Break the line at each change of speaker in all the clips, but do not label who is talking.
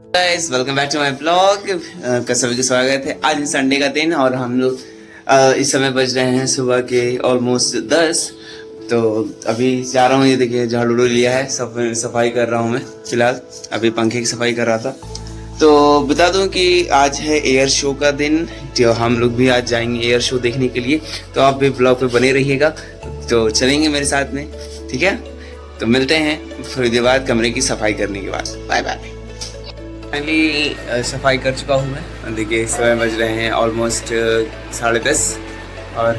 Guys welcome back to my blog. का सभी का स्वागत है। आज संडे का दिन और हम लोग इस समय बज रहे हैं सुबह के ऑलमोस्ट 10। तो अभी जा रहा हूँ, ये देखिए झाड़ू लिया है, सफाई कर रहा हूँ मैं फिलहाल। अभी पंखे की सफाई कर रहा था। तो बता दूं कि आज है एयर शो का दिन, जो हम लोग भी आज जाएंगे एयर शो देखने के लिए। तो आप भी ब्लॉग पे बने रहिएगा, तो चलेंगे मेरे साथ में, ठीक है। तो मिलते हैं थोड़ी देर बाद कमरे की सफाई करने के बाद। Bye bye. फाइनली सफाई कर चुका हूँ मैं। देखिए इस समय बज रहे हैं ऑलमोस्ट 10:30 और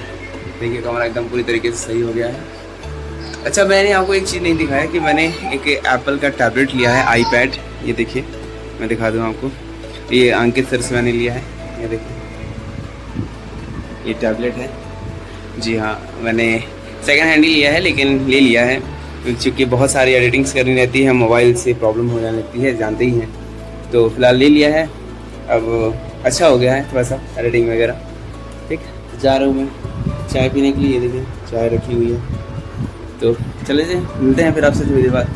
देखिए कमरा एकदम पूरी तरीके से सही हो गया है। अच्छा, मैंने आपको एक चीज़ नहीं दिखाया कि मैंने एक एप्पल का टैबलेट लिया है, आईपैड। ये देखिए मैं दिखा दूँ आपको, ये अंकित सर से मैंने लिया है। ये देखिए ये टैबलेट है। जी हाँ, मैंने सेकेंड हैंड ही लिया है, लेकिन ले लिया है क्योंकि बहुत सारी एडिटिंग्स करनी रहती है, मोबाइल से प्रॉब्लम हो जाने लगती है, जानते ही हैं। तो फिलहाल ले लिया है, अब अच्छा हो गया है थोड़ा सा एडिटिंग वगैरह। ठीक, जा रहा हूँ मैं चाय पीने के लिए। देखिए चाय रखी हुई है, तो चले जाए, मिलते हैं फिर आपसे थोड़ी देर बाद।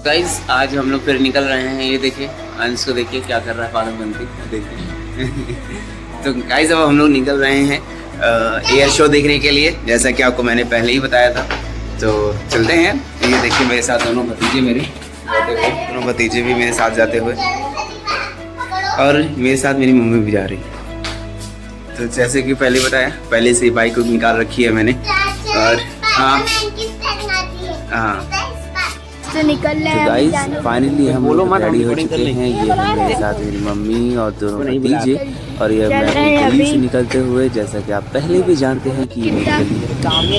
गाइस आज हम लोग फिर निकल रहे हैं। ये देखिए अंश को देखिए क्या कर रहा है, पालन बनती देखिए। तो गाइस अब हम लोग निकल रहे हैं एयर शो देखने के लिए, जैसा कि आपको मैंने पहले ही बताया था। तो चलते हैं। ये देखिए मेरे साथ दोनों भतीजे मेरे जाते हुए, दोनों भतीजे भी मेरे साथ जाते हुए, और मेरे साथ मेरी मम्मी भी जा रही है। तो जैसे कि पहले बताया, पहले से बाइक को निकाल रखी है मैंने। और हाँ
तो निकल रहे हैं।
गाइस फाइनली हम लोग रेडी हो चुके हैं। ये मेरे साथ मेरी मम्मी और दोनों भतीजे, और ये मैं गली से निकलते हुए, जैसा कि आप पहले भी जानते हैं कि ये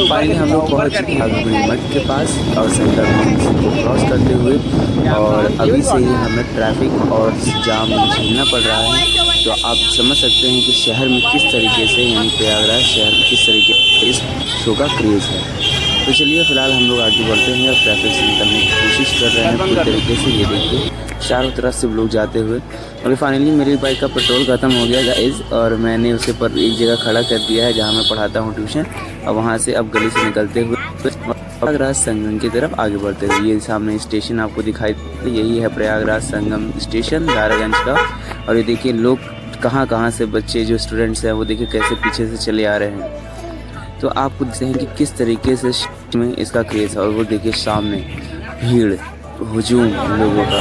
फाइनली हम लोग पहुँच चुके हैं मठ के पास और सेंटर को क्रॉस करते हुए। और अभी से ही हमें ट्रैफिक और जाम झेलना पड़ रहा है। तो आप समझ सकते हैं कि शहर में किस तरीके से, यानी प्रयागराज शहर में किस तरीके से इस शो का क्रेज़ है। तो चलिए फिलहाल हम लोग आगे बढ़ते हैं और ट्रैफिक से निकलने की कोशिश कर रहे हैं पूरी तरीके से। ये देखिए चारों तरफ से लोग जाते हुए। और फाइनली मेरी बाइक का पेट्रोल ख़त्म हो गया गाइस, और मैंने उसे पर एक जगह खड़ा कर दिया है जहाँ मैं पढ़ाता हूँ ट्यूशन। और वहाँ से अब गली से निकलते हुए प्रयागराज संगम की तरफ आगे बढ़ते हुए, ये सामने स्टेशन आपको दिखाई, यही है प्रयागराज संगम स्टेशन दारागंज का। और ये देखिए लोग कहाँ से बच्चे जो स्टूडेंट्स हैं वो देखिए कैसे पीछे से चले आ रहे हैं। तो आपको देखते हैं कि किस तरीके से में इसका क्रेज़ है। और वो देखिए सामने भीड़, हुजूम लोगों का।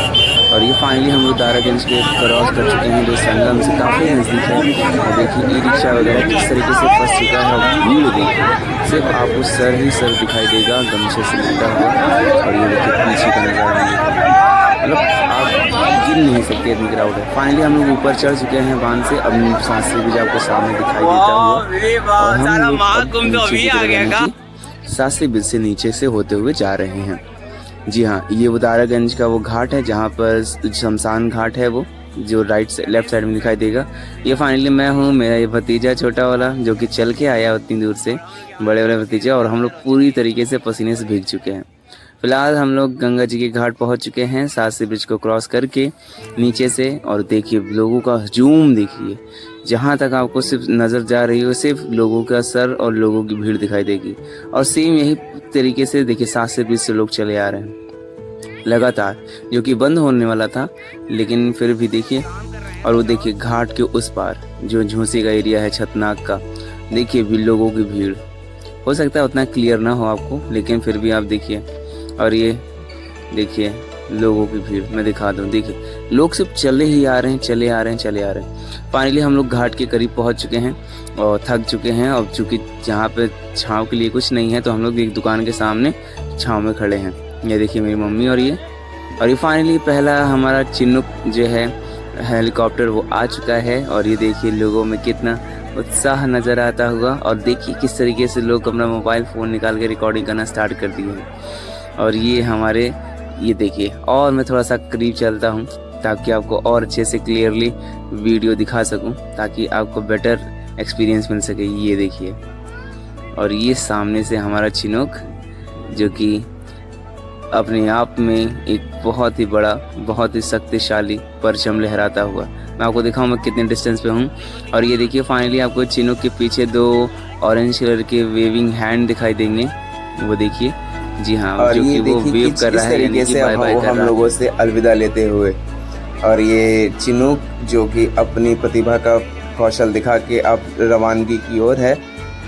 और ये फाइनली हम लोग दारागंज के क्रॉस कर चुके हैं, जो संगम से काफ़ी नज़दीक है। और देखिए ई रिक्शा वगैरह किस तरीके से फंस चुका है। और भीड़ देखिए, सिर्फ आपको सर ही सर दिखाई देगा गमछे से लिपटा हुआ। और ये देखिए पीछे का नज़ारा, मतलब आप गिन नहीं सकते इतनी क्राउड है। फाइनली हम लोग ऊपर चढ़ चुके हैं बांध से। अब सांसी ब्रिज आपको सामने दिखाई देता हुआ, और हम लोग शास्त्री ब्रिज से नीचे से होते हुए जा रहे हैं। जी हाँ, ये वो दारागंज का वो घाट है जहाँ पर शमशान घाट है, वो जो लेफ्ट साइड में दिखाई देगा। ये फाइनली मैं हूँ, मेरा ये भतीजा छोटा वाला जो कि चल के आया उतनी दूर से, बड़े वाले भतीजे। और हम लोग पूरी तरीके से पसीने से भीग चुके हैं। फिलहाल हम लोग गंगा जी के घाट पहुंच चुके हैं शास्त्री ब्रिज को क्रॉस करके नीचे से। और देखिए लोगों का हजूम देखिए, जहां तक आपको सिर्फ नज़र जा रही हो सिर्फ लोगों का सर और लोगों की भीड़ दिखाई देगी। और सेम यही तरीके से देखिए शास्त्री ब्रिज से लोग चले आ रहे हैं लगातार, जो कि बंद होने वाला था, लेकिन फिर भी देखिए। और वो देखिए घाट के उस पार जो झूसी का एरिया है, छतनाग का, देखिए भी लोगों की भीड़। हो सकता है उतना क्लियर ना हो आपको, लेकिन फिर भी आप देखिए। और ये देखिए लोगों की भीड़, मैं दिखा दूं, देखिए लोग सिर्फ चले ही आ रहे हैं, चले आ रहे हैं। फाइनली हम लोग घाट के करीब पहुंच चुके हैं और थक चुके हैं। और चूँकि जहाँ पे छाँव के लिए कुछ नहीं है, तो हम लोग एक दुकान के सामने छाँव में खड़े हैं। ये देखिए मेरी मम्मी और ये फाइनली पहला हमारा चिन्नुक जो है हेलीकॉप्टर वो आ चुका है। और ये देखिए लोगों में कितना उत्साह नज़र आता हुआ। और देखिए किस तरीके से लोग अपना मोबाइल फ़ोन निकाल के रिकॉर्डिंग करना स्टार्ट कर दिए हैं। और ये हमारे, ये देखिए, और मैं थोड़ा सा करीब चलता हूँ ताकि आपको और अच्छे से क्लियरली वीडियो दिखा सकूँ, ताकि आपको बेटर एक्सपीरियंस मिल सके। ये देखिए, और ये सामने से हमारा चिनोक, जो कि अपने आप में एक बहुत ही बड़ा, बहुत ही शक्तिशाली परचम लहराता हुआ। मैं आपको दिखाऊँ मैं कितने डिस्टेंस पे हूँ। और ये देखिए फाइनली आपको चिनोक के पीछे 2 ऑरेंज कलर के वेविंग हैंड दिखाई देंगे, वो देखिए। जी हाँ, जो कि वो वेव कर रहा है, यानी कि बाय बाय कर रहा है।
हम लोगों से अलविदा लेते हुए
और ये चिनूक जो कि अपनी प्रतिभा का कौशल दिखा के अब रवानगी की ओर है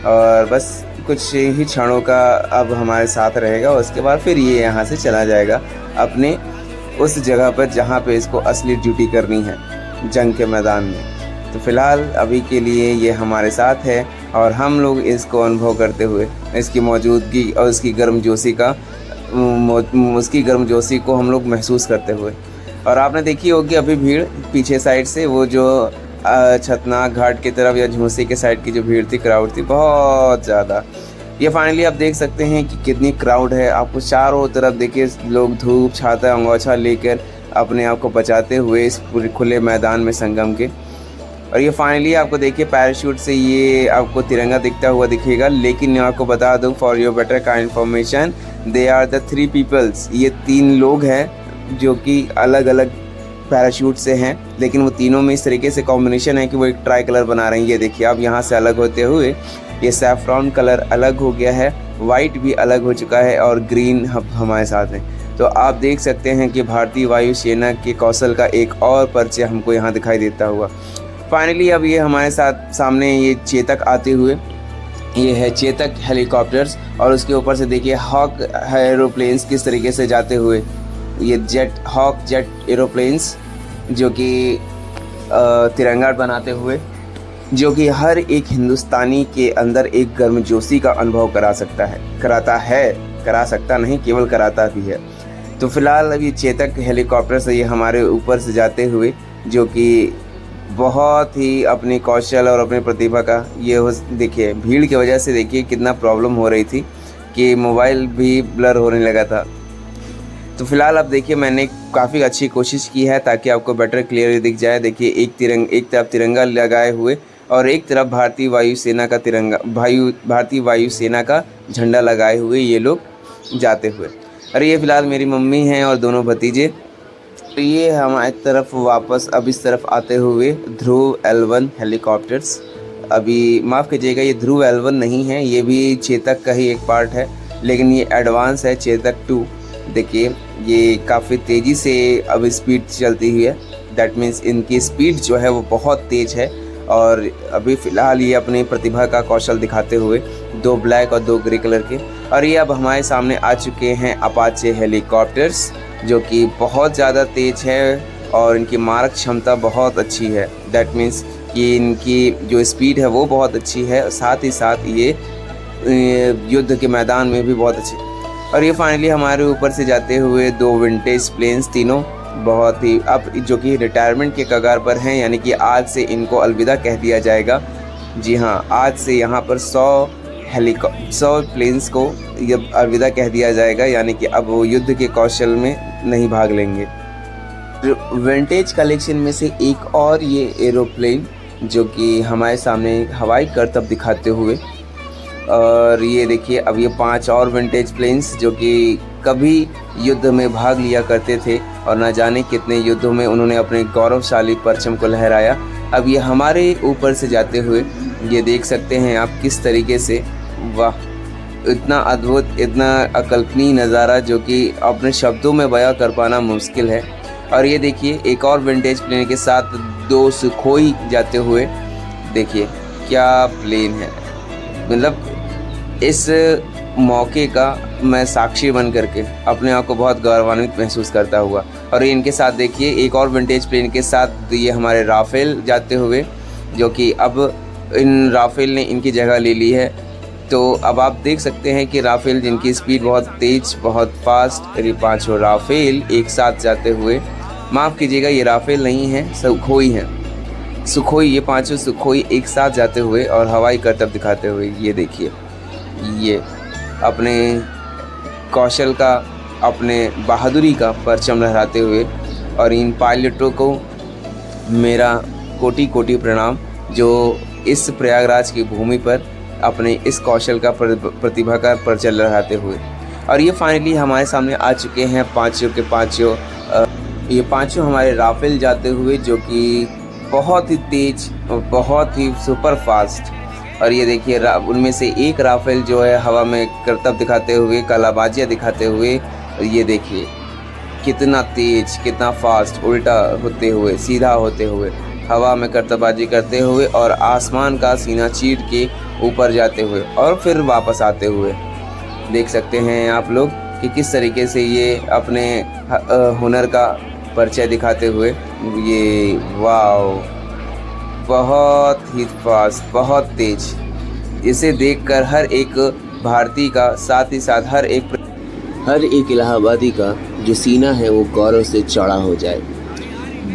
और बस कुछ ही क्षणों का अब हमारे साथ रहेगा। उसके बाद फिर ये यहाँ से चला जाएगा अपने उस जगह पर जहाँ पे इसको असली ड्यूटी करनी है, जंग के मैदान में। तो फिलहाल अभी के लिए ये हमारे साथ है और हम लोग इसको अनुभव करते हुए इसकी मौजूदगी और उसकी गर्मजोशी को हम लोग महसूस करते हुए। और आपने देखी होगी अभी भीड़ पीछे साइड से, वो जो छतनाक घाट की तरफ या झूसी के साइड की जो भीड़ थी, क्राउड थी बहुत ज़्यादा। ये फाइनली आप देख सकते हैं कि कितनी क्राउड है। आपको चारों तरफ देखिए लोग धूप छाता अंगोछा लेकर अपने आप को बचाते हुए इस पूरे खुले मैदान में संगम के। और ये फाइनली आपको देखिए पैराशूट से ये आपको तिरंगा दिखता हुआ दिखेगा। लेकिन मैं आपको बता दूं for your better kind information, they are the 3 peoples. ये 3 लोग हैं जो कि अलग अलग पैराशूट से हैं, लेकिन वो तीनों में इस तरीके से कॉम्बिनेशन है कि वो एक ट्राई कलर बना रहे हैं। ये देखिए अब यहाँ से अलग होते हुए ये सैफ्रॉन कलर अलग हो गया है, वाइट भी अलग हो चुका है और ग्रीन हमारे साथ है। तो आप देख सकते हैं कि भारतीय वायुसेना के कौशल का एक और परिचय हमको यहाँ दिखाई देता हुआ। फाइनली अब ये हमारे साथ सामने ये चेतक आते हुए, ये है चेतक हेलीकॉप्टर्स और उसके ऊपर से देखिए हॉक एरोप्लेन्स किस तरीके से जाते हुए, ये हॉक जेट एरोप्लेन्स जो कि तिरंगा बनाते हुए, जो कि हर एक हिंदुस्तानी के अंदर एक गर्मजोशी का अनुभव करा सकता नहीं केवल कराता भी है। तो फिलहाल अब ये चेतक हेलीकॉप्टर से ये हमारे ऊपर से जाते हुए, जो कि बहुत ही अपनी कौशल और अपनी प्रतिभा का ये देखिए भीड़ की वजह से देखिए कितना प्रॉब्लम हो रही थी कि मोबाइल भी ब्लर होने लगा था। तो फिलहाल अब देखिए मैंने काफ़ी अच्छी कोशिश की है ताकि आपको बेटर क्लियर दिख जाए। देखिए एक तरफ तिरंगा लगाए हुए और एक तरफ भारतीय वायुसेना का झंडा लगाए हुए ये लोग जाते हुए। और ये फ़िलहाल मेरी मम्मी हैं और दोनों भतीजे। तो ये हमारी तरफ वापस अब इस तरफ आते हुए ध्रुव L1 हेलीकॉप्टर्स। अभी माफ़ कीजिएगा, ये ध्रुव L1 नहीं है, ये भी चेतक का ही एक पार्ट है, लेकिन ये एडवांस है चेतक 2। देखिए ये काफ़ी तेज़ी से अब स्पीड चलती हुई है, दैट मीन्स इनकी स्पीड जो है वो बहुत तेज़ है। और अभी फ़िलहाल ये अपनी प्रतिभा का कौशल दिखाते हुए 2 ब्लैक और 2 ग्रे कलर के। और ये अब हमारे सामने आ चुके हैं अपाचे हेलीकॉप्टर्स, जो कि बहुत ज़्यादा तेज़ है और इनकी मारक क्षमता बहुत अच्छी है। दैट मीन्स कि इनकी जो स्पीड है वो बहुत अच्छी है, साथ ही साथ ये युद्ध के मैदान में भी बहुत अच्छी। और ये फाइनली हमारे ऊपर से जाते हुए 2 विंटेज प्लेन्स, तीनों बहुत ही अब जो कि रिटायरमेंट के कगार पर हैं, यानी कि आज से इनको अलविदा कह दिया जाएगा। जी हाँ, आज से यहाँ पर 100 प्लेन्स को जब अलविदा कह दिया जाएगा, यानी कि अब वो युद्ध के कौशल में नहीं भाग लेंगे। विंटेज कलेक्शन में से एक और ये एरोप्लेन जो कि हमारे सामने हवाई करतब दिखाते हुए, और ये देखिए अब ये 5 और विंटेज प्लेन्स जो कि कभी युद्ध में भाग लिया करते थे और न जाने कितने युद्धों में उन्होंने अपने गौरवशाली परचम को लहराया। अब ये हमारे ऊपर से जाते हुए ये देख सकते हैं आप किस तरीके से, वाह, इतना अद्भुत, इतना अकल्पनीय नज़ारा जो कि अपने शब्दों में बयां कर पाना मुश्किल है। और ये देखिए एक और विंटेज प्लेन के साथ 2 सुखोई जाते हुए, देखिए क्या प्लेन है। मतलब इस मौके का मैं साक्षी बन करके अपने आप को बहुत गौरवान्वित महसूस करता हुआ। और इनके साथ देखिए एक और विंटेज प्लेन के साथ ये हमारे राफेल जाते हुए, जो कि अब इन राफेल ने इनकी जगह ले ली है। तो अब आप देख सकते हैं कि राफेल जिनकी स्पीड बहुत तेज़, बहुत फास्ट, ये 5 राफेल एक साथ जाते हुए, माफ़ कीजिएगा ये राफेल नहीं है, सुखोई हैं, सुखोई, ये 5 सुखोई एक साथ जाते हुए और हवाई करतब दिखाते हुए, ये देखिए ये अपने कौशल का, अपने बहादुरी का परचम लहराते हुए। और इन पायलटों को मेरा कोटि कोटि प्रणाम, जो इस प्रयागराज की भूमि पर अपने इस कौशल का, प्रतिभा का परचम लहराते हुए। और ये फाइनली हमारे सामने आ चुके हैं 5 के 5। ये 5 हमारे राफेल जाते हुए, जो कि बहुत ही तेज़, बहुत ही सुपर फास्ट। और ये देखिए उनमें से एक राफेल जो है हवा में करतब दिखाते हुए, कलाबाजियाँ दिखाते हुए, ये देखिए कितना तेज, कितना फास्ट, उल्टा होते हुए, सीधा होते हुए, हवा में करतबाजी करते हुए और आसमान का सीना चीर के ऊपर जाते हुए और फिर वापस आते हुए। देख सकते हैं आप लोग कि किस तरीके से ये अपने हुनर का परिचय दिखाते हुए, ये वाओ, बहुत ही फास्ट, बहुत तेज। इसे देखकर हर एक भारतीय का, साथ ही साथ हर एक इलाहाबादी का जो सीना है वो गौरव से चौड़ा हो जाए।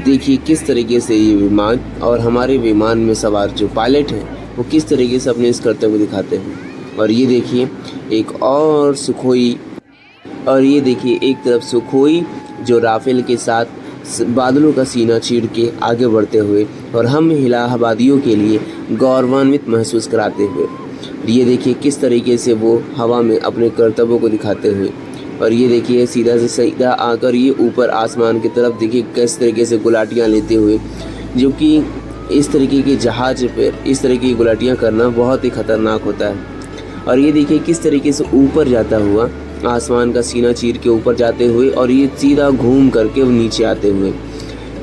देखिए किस तरीके से ये विमान और हमारे विमान में सवार जो पायलट हैं वो किस तरीके से अपने इस कर्तव्य को दिखाते हैं। और ये देखिए एक और सुखोई, और ये देखिए एक तरफ सुखोई जो राफेल के साथ बादलों का सीना चीर के आगे बढ़ते हुए और हम इलाहाबादियों के लिए गौरवान्वित महसूस कराते हुए। ये देखिए किस तरीके से वो हवा में अपने कर्तव्यों को दिखाते हुए। और ये देखिए सीधा से सीधा आकर ये ऊपर आसमान की तरफ देखिए किस तरीके से गुलाटियाँ लेते हुए, जो कि इस तरीके के जहाज पर इस तरीके की गुलाटियाँ करना बहुत ही ख़तरनाक होता है। और ये देखिए किस तरीके से ऊपर जाता हुआ, आसमान का सीना चीर के ऊपर जाते हुए और ये सीधा घूम करके नीचे आते हुए।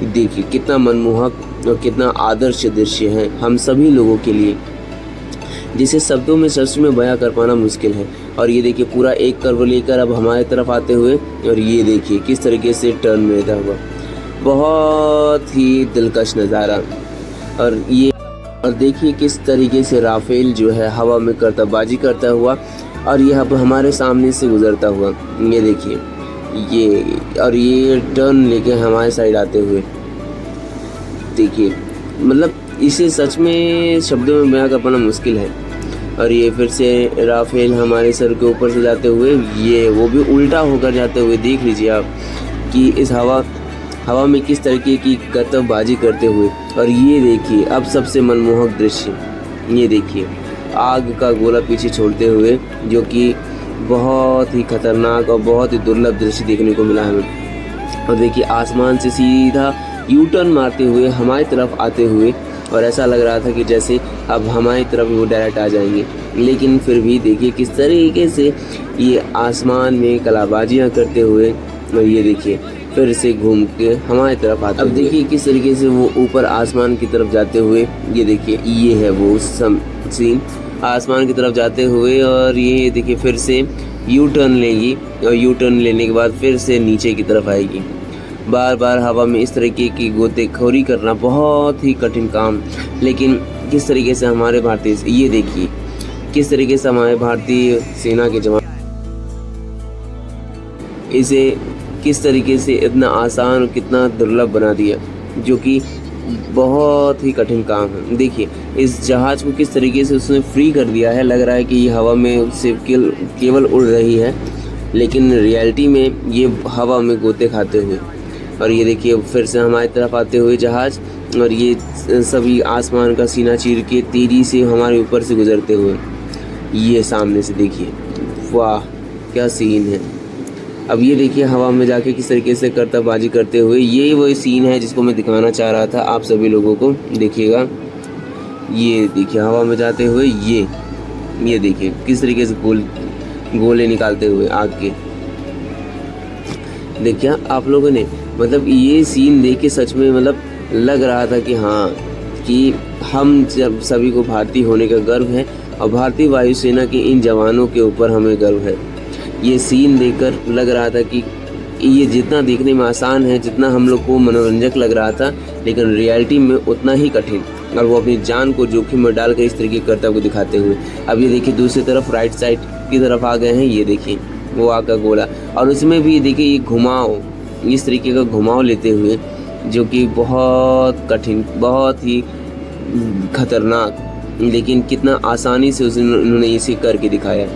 देखिए कितना मनमोहक और कितना आदर्श दृश्य है हम सभी लोगों के लिए, जिसे शब्दों में सच में बयां कर पाना मुश्किल है। और ये देखिए पूरा एक कर्व लेकर अब हमारे तरफ आते हुए, और ये देखिए किस तरीके से टर्न में रहता हुआ, बहुत ही दिलकश नज़ारा। और देखिए किस तरीके से राफेल जो है हवा में करतबाजी करता हुआ और ये अब हमारे सामने से गुजरता हुआ। ये देखिए ये टर्न लेके हमारे साइड आते हुए। देखिए मतलब इसे सच में शब्दों में बयां कर पाना मुश्किल है। और ये फिर से राफेल हमारे सर के ऊपर से जाते हुए, ये वो भी उल्टा होकर जाते हुए। देख लीजिए आप कि इस हवा में किस तरीके की करतबबाजी करते हुए। और ये देखिए अब सबसे मनमोहक दृश्य, ये देखिए आग का गोला पीछे छोड़ते हुए, जो कि बहुत ही खतरनाक और बहुत ही दुर्लभ दृश्य देखने को मिला हमें। और देखिए आसमान से सीधा यू टर्न मारते हुए हमारी तरफ आते हुए, और ऐसा लग रहा था कि जैसे अब हमारी तरफ वो डायरेक्ट आ जाएंगे, लेकिन फिर भी देखिए किस तरीके से ये आसमान में कलाबाजियाँ करते हुए, और ये देखिए फिर से घूम के हमारी तरफ आते हुए। अब देखिए किस तरीके से वो ऊपर आसमान की तरफ जाते हुए, ये देखिए ये है वो सीन आसमान की तरफ जाते हुए। और ये देखिए फिर से यू टर्न लेंगी और यू टर्न लेने के बाद फिर से नीचे की तरफ आएगी। बार बार हवा में इस तरीके की गोतेखोरी करना बहुत ही कठिन काम, लेकिन किस तरीके से हमारे भारतीय, ये देखिए किस तरीके से हमारे भारतीय सेना के जवान इसे किस तरीके से इतना आसान और कितना दुर्लभ बना दिया, जो कि बहुत ही कठिन काम है। देखिए इस जहाज़ को किस तरीके से उसने फ्री कर दिया है। लग रहा है कि ये हवा में सिर्फ केवल उड़ रही है, लेकिन रियलिटी में ये हवा में गोते खाते हुए। और ये देखिए फिर से हमारी तरफ आते हुए जहाज़, और ये सभी आसमान का सीना चीर के तेज़ी से हमारे ऊपर से गुजरते हुए। ये सामने से देखिए, वाह क्या सीन है। अब ये देखिए हवा में जाके किस तरीके से करतबबाजी करते हुए, ये वही सीन है जिसको मैं दिखाना चाह रहा था आप सभी लोगों को। देखिएगा ये देखिए हवा में जाते हुए, ये देखिए किस तरीके से गोले निकालते हुए आग के। देखिए आप लोगों ने, मतलब ये सीन देख के सच में मतलब लग रहा था कि हाँ, कि हम जब सभी को भारतीय होने का गर्व है और भारतीय वायुसेना के इन जवानों के ऊपर हमें गर्व है। ये सीन देखकर लग रहा था कि ये जितना देखने में आसान है, जितना हम लोग को मनोरंजक लग रहा था, लेकिन रियलिटी में उतना ही कठिन। और वो अपनी जान को जोखिम में डालकर इस तरीके कर्तव्य को दिखाते हुए। अब ये देखिए दूसरी तरफ राइट साइड की तरफ आ गए हैं। ये देखिए वो आग का गोला, और उसमें भी देखिए ये घुमाव, इस तरीके का घुमाव लेते हुए, जो कि बहुत कठिन, बहुत ही खतरनाक, लेकिन कितना आसानी से उन्होंने इसे करके दिखाया।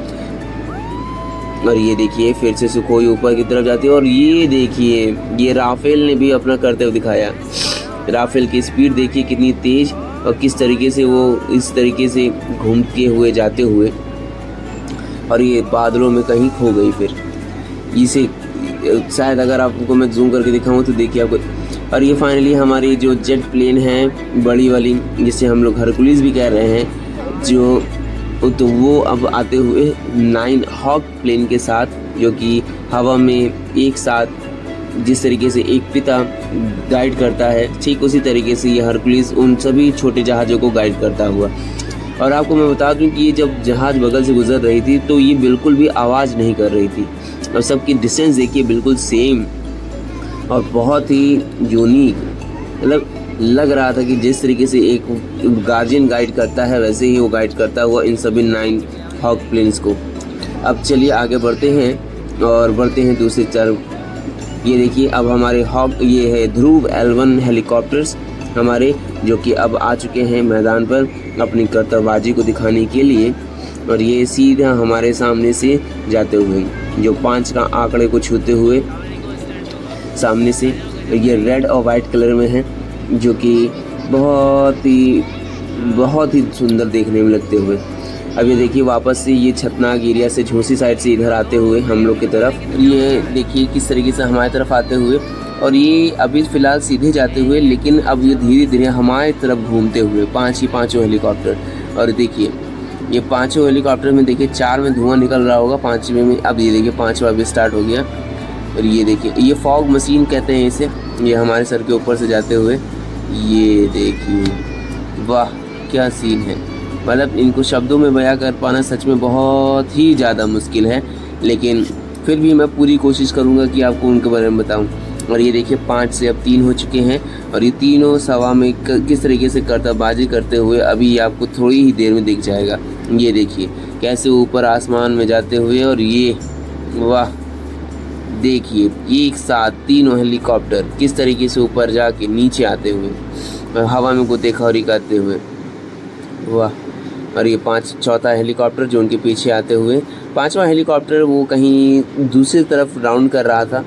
और ये देखिए फिर से सुखोई ऊपर की तरफ जाती है। और ये देखिए ये राफेल ने भी अपना कर्तव्य दिखाया। राफेल की स्पीड देखिए कितनी तेज़, और किस तरीके से वो इस तरीके से घूमते हुए जाते हुए, और ये बादलों में कहीं खो गई। फिर इसे शायद अगर आपको मैं जूम करके दिखाऊं तो देखिए आपको। और ये फाइनली हमारी जो जेट प्लेन है बड़ी वाली, जिसे हम लोग हरकुलिस भी कह रहे हैं, जो तो वो अब आते हुए 9 हॉक प्लेन के साथ, जो कि हवा में एक साथ जिस तरीके से एक पिता गाइड करता है, ठीक उसी तरीके से ये हरकुलिस उन सभी छोटे जहाज़ों को गाइड करता हुआ। और आपको मैं बता दूं कि ये जब जहाज़ बगल से गुजर रही थी तो ये बिल्कुल भी आवाज़ नहीं कर रही थी, और सबकी डिस्टेंस देखिए बिल्कुल सेम और बहुत ही यूनिक। मतलब लग रहा था कि जिस तरीके से एक गार्जियन गाइड करता है वैसे ही वो गाइड करता हुआ इन सभी 9 हॉक प्लेन्स को। अब चलिए आगे बढ़ते हैं और बढ़ते हैं दूसरी तरफ। ये देखिए अब हमारे हॉक, ये है ध्रुव L1 हेलीकॉप्टर्स हमारे, जो कि अब आ चुके हैं मैदान पर अपनी कर्तव्यबाजी को दिखाने के लिए। और ये सीधा हमारे सामने से जाते हुए जो 5 का आंकड़े को छूते हुए सामने से, ये रेड और वाइट कलर में है, जो कि बहुत ही सुंदर देखने में लगते हुए। अब ये देखिए वापस से ये छतनाग एरिया से झोसी साइड से इधर आते हुए हम लोग की तरफ, ये देखिए किस तरीके से हमारी तरफ आते हुए, और ये अभी फ़िलहाल सीधे जाते हुए, लेकिन अब ये धीरे धीरे हमारी तरफ घूमते हुए 5 ही 5 हेलीकॉप्टर। और देखिए ये 5 हेलीकॉप्टर में देखिए 4 में धुआं निकल रहा होगा, 5वें में अब ये देखिए 5वां भी स्टार्ट हो गया। और ये देखिए ये फॉग मशीन कहते हैं इसे, ये हमारे सर के ऊपर से जाते हुए, ये देखिए वाह क्या सीन है। मतलब इनको शब्दों में बयां कर पाना सच में बहुत ही ज़्यादा मुश्किल है, लेकिन फिर भी मैं पूरी कोशिश करूँगा कि आपको उनके बारे में बताऊँ। और ये देखिए 5 से अब 3 हो चुके हैं, और ये तीनों सवा में किस तरीके से कर्तव्यबाजी करते हुए अभी आपको थोड़ी ही देर में दिख जाएगा। ये देखिए कैसे ऊपर आसमान में जाते हुए, और ये वाह देखिए एक साथ तीनों हेलीकॉप्टर किस तरीके से ऊपर जाके नीचे आते हुए और हवा में गोतेखोरी करते हुए, वाह। और ये 4था हेलीकॉप्टर जो उनके पीछे आते हुए, 5वां हेलीकॉप्टर वो कहीं दूसरी तरफ राउंड कर रहा था,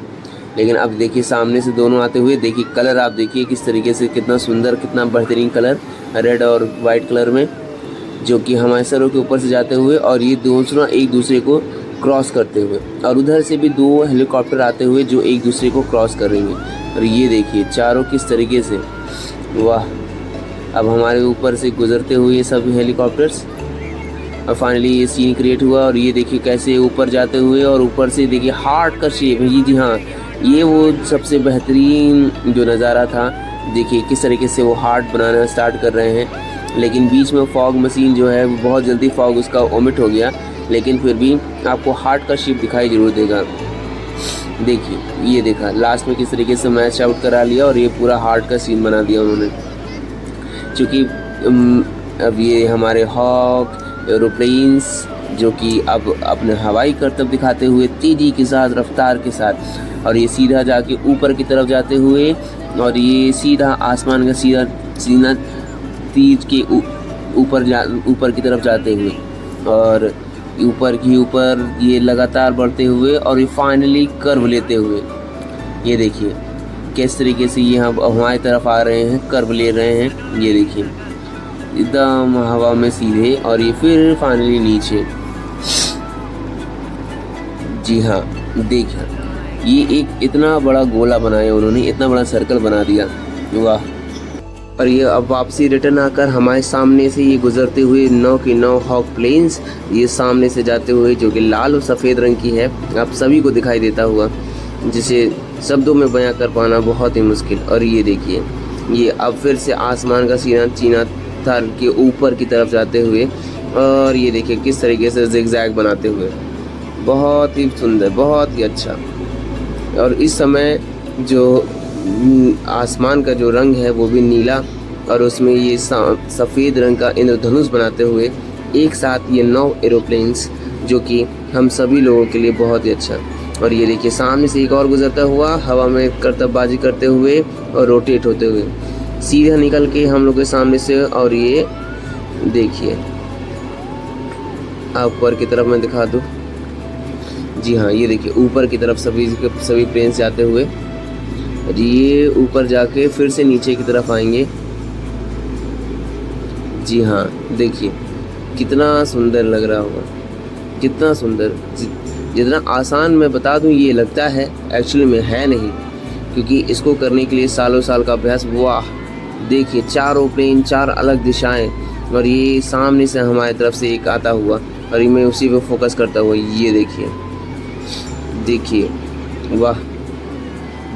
लेकिन अब देखिए सामने से दोनों आते हुए। देखिए कलर आप देखिए किस तरीके से, कितना सुंदर कितना बेहतरीन कलर, रेड और वाइट कलर में, जो कि हमारे सरों के ऊपर से जाते हुए, और ये दोनों एक दूसरे को क्रॉस करते हुए, और उधर से भी 2 हेलीकॉप्टर आते हुए जो एक दूसरे को क्रॉस करेंगे। और ये देखिए चारों किस तरीके से, वाह। अब हमारे ऊपर से गुजरते हुए ये सब हेलीकॉप्टर्स, और फाइनली ये सीन क्रिएट हुआ। और ये देखिए कैसे ऊपर जाते हुए, और ऊपर से देखिए हार्ट का शेप है। जी हाँ, ये वो सबसे बेहतरीन जो नज़ारा था। देखिए किस तरीके से वो हार्ट बनाना स्टार्ट कर रहे हैं, लेकिन बीच में फॉग मशीन जो है वो बहुत जल्दी फॉग उसका ओमिट हो गया, लेकिन फिर भी आपको हार्ट का शेप दिखाई जरूर देगा। देखिए ये देखा लास्ट में किस तरीके से मैच आउट करा लिया, और ये पूरा हार्ट का सीन बना दिया उन्होंने। क्योंकि अब ये हमारे हॉक एरोप्लेन्स जो कि अब अपने हवाई करतब दिखाते हुए तेज़ी के साथ, रफ्तार के साथ, और ये सीधा जाके ऊपर की तरफ जाते हुए, और ये सीधा आसमान का सीधा तीर के ऊपर की तरफ जाते हुए, और ऊपर ये लगातार बढ़ते हुए, और ये फाइनली कर्व लेते हुए। ये देखिए किस तरीके से ये हमारी तरफ आ रहे हैं, कर्व ले रहे हैं। ये देखिए एकदम हवा में सीधे, और ये फिर फाइनली नीचे। जी हाँ देखिए ये एक इतना बड़ा गोला बनाया उन्होंने, इतना बड़ा सर्कल बना दिया, वाह। और ये अब वापसी रिटर्न आकर हमारे सामने से ये गुजरते हुए 9 की 9 हॉक प्लेन्स, ये सामने से जाते हुए, जो कि लाल और सफ़ेद रंग की है, आप सभी को दिखाई देता हुआ, जिसे शब्दों में बयां कर पाना बहुत ही मुश्किल। और ये देखिए ये अब फिर से आसमान का चीना तार के ऊपर की तरफ जाते हुए, और ये देखिए किस तरीके से जिगजैग बनाते हुए, बहुत ही सुंदर, बहुत ही अच्छा। और इस समय जो आसमान का जो रंग है वो भी नीला, और उसमें ये सफ़ेद रंग का इंद्रधनुष बनाते हुए एक साथ ये 9 एरोप्लेन्स, जो कि हम सभी लोगों के लिए बहुत ही अच्छा। और ये देखिए सामने से एक और गुजरता हुआ, हवा में करतबबाजी करते हुए और रोटेट होते हुए सीधा निकल के हम लोग के सामने से। और ये देखिए आप ऊपर की तरफ मैं दिखा दूँ, जी हाँ ये देखिए ऊपर की तरफ सभी प्लेन से आते हुए, ये ऊपर जाके फिर से नीचे की तरफ आएंगे। जी हाँ देखिए कितना सुंदर लग रहा होगा, कितना सुंदर। जितना आसान मैं बता दूं ये लगता है, एक्चुअली में है नहीं, क्योंकि इसको करने के लिए सालों साल का अभ्यास। वाह देखिए 4 प्लेन, 4 अलग दिशाएं, और ये सामने से हमारी तरफ से एक आता हुआ, और मैं उसी पे फोकस करता हुआ। ये देखिए वाह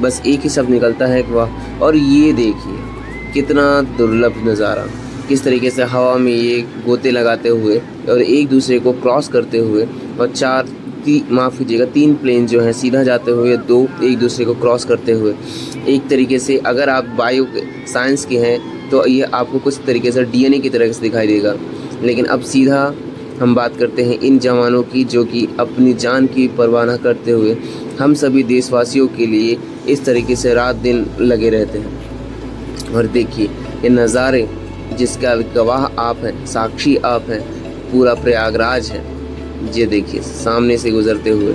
बस एक ही शब्द निकलता है कि वाह। और ये देखिए कितना दुर्लभ नज़ारा, किस तरीके से हवा में ये गोते लगाते हुए और एक दूसरे को क्रॉस करते हुए, और माफ़ कीजिएगा 3 प्लेन जो हैं सीधा जाते हुए, 2 एक दूसरे को क्रॉस करते हुए। एक तरीके से अगर आप बायो साइंस के हैं तो ये आपको कुछ तरीके से डीएनए की तरह से दिखाई देगा। लेकिन अब सीधा हम बात करते हैं इन जवानों की, जो कि अपनी जान की परवाह न करते हुए हम सभी देशवासियों के लिए इस तरीके से रात दिन लगे रहते हैं। और देखिए ये नज़ारे जिसका गवाह आप हैं, साक्षी आप हैं, पूरा प्रयागराज है। ये देखिए सामने से गुजरते हुए,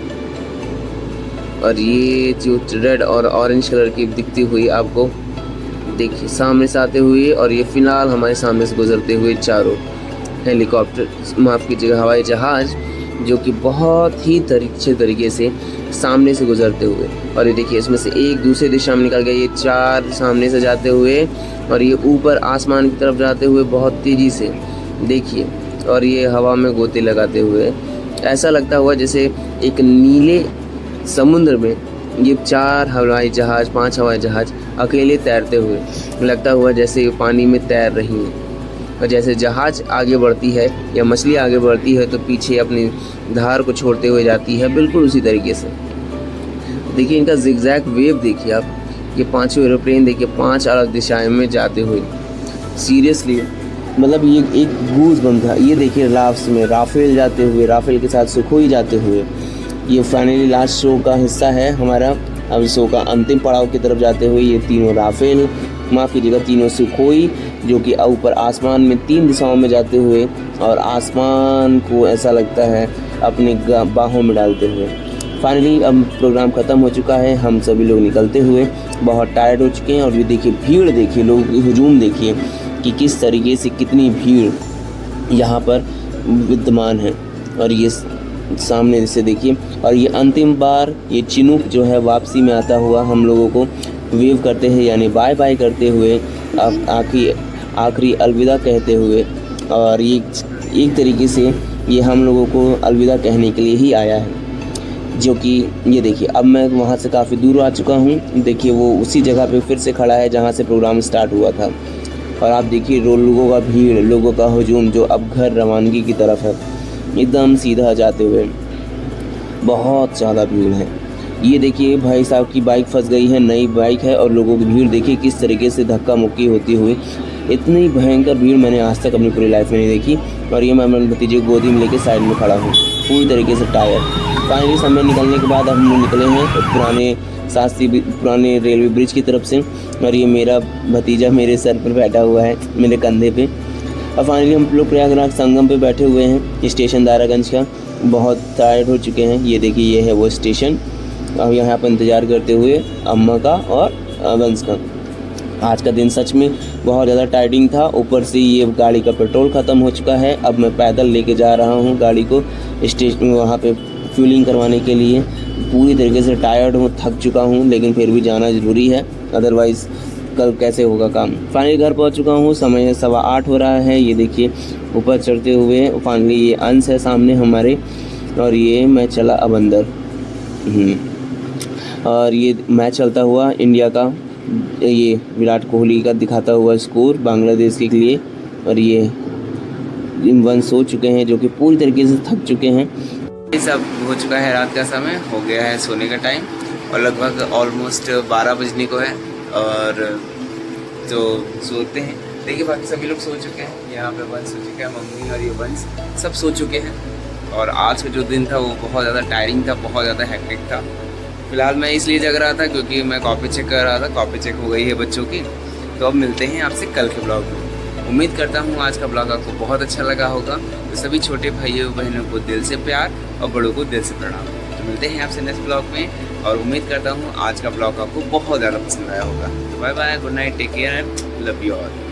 और ये जो रेड और ऑरेंज कलर की दिखती हुई आपको देखिए सामने से आते हुए, और ये फ़िलहाल हमारे सामने से गुजरते हुए चारों हेलीकॉप्टर, माफ़ कीजिएगा हवाई जहाज़, जो कि बहुत ही अच्छे तरीके से सामने से गुजरते हुए। और ये देखिए इसमें से एक दूसरे दिशा में निकल गया, ये 4 सामने से जाते हुए, और ये ऊपर आसमान की तरफ जाते हुए बहुत तेज़ी से देखिए, और ये हवा में गोते लगाते हुए ऐसा लगता हुआ जैसे एक नीले समुद्र में ये 4 हवाई जहाज़ 5 हवाई जहाज़ अकेले तैरते हुए, लगता हुआ जैसे ये पानी में तैर रही हैं। और जैसे जहाज़ आगे बढ़ती है या मछली आगे बढ़ती है तो पीछे अपनी धार को छोड़ते हुए जाती है, बिल्कुल उसी तरीके से। देखिए इनका जिगजैग वेव देखिए आप, ये 5 एरोप्लेन देखिए 5 अलग दिशाओं में जाते हुए, सीरियसली मतलब ये एक गूज बम था। ये देखिए लास्ट में राफेल जाते हुए, राफेल के साथ सुखोई जाते हुए, ये फाइनली लास्ट शो का हिस्सा है हमारा। अब शो का अंतिम पड़ाव की तरफ जाते हुए ये तीनों राफेल, माफ़ कीजिएगा तीनों सुखोई, जो कि ऊपर आसमान में 3 दिशाओं में जाते हुए, और आसमान को ऐसा लगता है अपनी बाहों में डालते हुए। फाइनली अब प्रोग्राम ख़त्म हो चुका है, हम सभी लोग निकलते हुए बहुत टायर्ड हो चुके हैं। और ये देखिए भीड़ देखिए, लोगों की हुजूम देखिए कि किस तरीके से कितनी भीड़ यहाँ पर विद्यमान है। और ये सामने से देखिए, और ये अंतिम बार ये चिनूक जो है वापसी में आता हुआ हम लोगों को वेव करते हैं, यानी बाय बाय करते हुए, आखिरी अलविदा कहते हुए। और ये एक तरीके से ये हम लोगों को अलविदा कहने के लिए ही आया है, जो कि ये देखिए अब मैं वहाँ से काफ़ी दूर आ चुका हूँ। देखिए वो उसी जगह पे फिर से खड़ा है जहाँ से प्रोग्राम स्टार्ट हुआ था। और आप देखिए लोगों का भीड़, लोगों का हुजूम जो अब घर रवानगी की तरफ है, एकदम सीधा जाते हुए बहुत ज़्यादा भीड़ है। ये देखिए भाई साहब की बाइक फंस गई है, नई बाइक है, और लोगों की भीड़ देखिए किस तरीके से धक्का मुक्की होती हुई। इतनी भयंकर भीड़ मैंने आज तक अपनी पूरी लाइफ में नहीं देखी। और ये मैं अपने भतीजे को गोदी में लेके साइड में खड़ा हूँ, पूरी तरीके से टायर। फाइनली समय निकलने के बाद हम लोग निकले हैं पुराने रेलवे ब्रिज की तरफ से, और ये मेरा भतीजा मेरे सर पर बैठा हुआ है, मेरे कंधे पे। और फाइनली हम लोग प्रयागराज संगम पे बैठे हुए हैं, स्टेशन दारागंज का। बहुत टायर्ड हो चुके हैं। ये देखिए ये है वो स्टेशन। अब यहाँ पर इंतज़ार करते हुए अम्मा का और वंश का। आज का दिन सच में बहुत ज़्यादा टायरिंग था। ऊपर से ये गाड़ी का पेट्रोल ख़त्म हो चुका है। अब मैं पैदल लेके जा रहा हूँ गाड़ी को स्टेशन, वहाँ पे फ्यूलिंग करवाने के लिए। पूरी तरीके से टायर्ड हूँ, थक चुका हूँ, लेकिन फिर भी जाना ज़रूरी है, अदरवाइज़ कल कैसे होगा काम। फाइनली घर पहुँच चुका हूँ, समय 8:15 हो रहा है। ये देखिए ऊपर चढ़ते हुए फाइनली ये अंश है सामने हमारे, और ये मैं चला अब अंदर। और ये मैच चलता हुआ इंडिया का, ये विराट कोहली का दिखाता हुआ स्कोर बांग्लादेश के लिए। और ये वन सो चुके हैं, जो कि पूरी तरीके से थक चुके हैं।
ये सब हो चुका है, रात का समय हो गया है सोने का टाइम, और लगभग ऑलमोस्ट 12 बजने को है। और तो सोते हैं। देखिए बाकी सभी लोग सो चुके हैं, यहाँ पे वंश सो चुका है, मम्मी और ये वंश सब सो चुके हैं। और आज का जो दिन था वो बहुत ज़्यादा टायरिंग था, बहुत ज़्यादा हेक्टिक था। फिलहाल मैं इसलिए जग रहा था क्योंकि मैं कॉपी चेक कर रहा था, कॉपी चेक हो गई है बच्चों की। तो अब मिलते हैं आपसे कल के ब्लॉग में। उम्मीद करता हूँ आज का ब्लॉग आपको बहुत अच्छा लगा होगा। तो सभी छोटे भाइयों बहनों को दिल से प्यार और बड़ों को दिल से प्रणाम। तो मिलते हैं आपसे नेक्स्ट ब्लॉग में, और उम्मीद करता हूँ आज का ब्लॉग आपको बहुत ज़्यादा पसंद आया होगा। तो bye bye, good night, take care and love you all.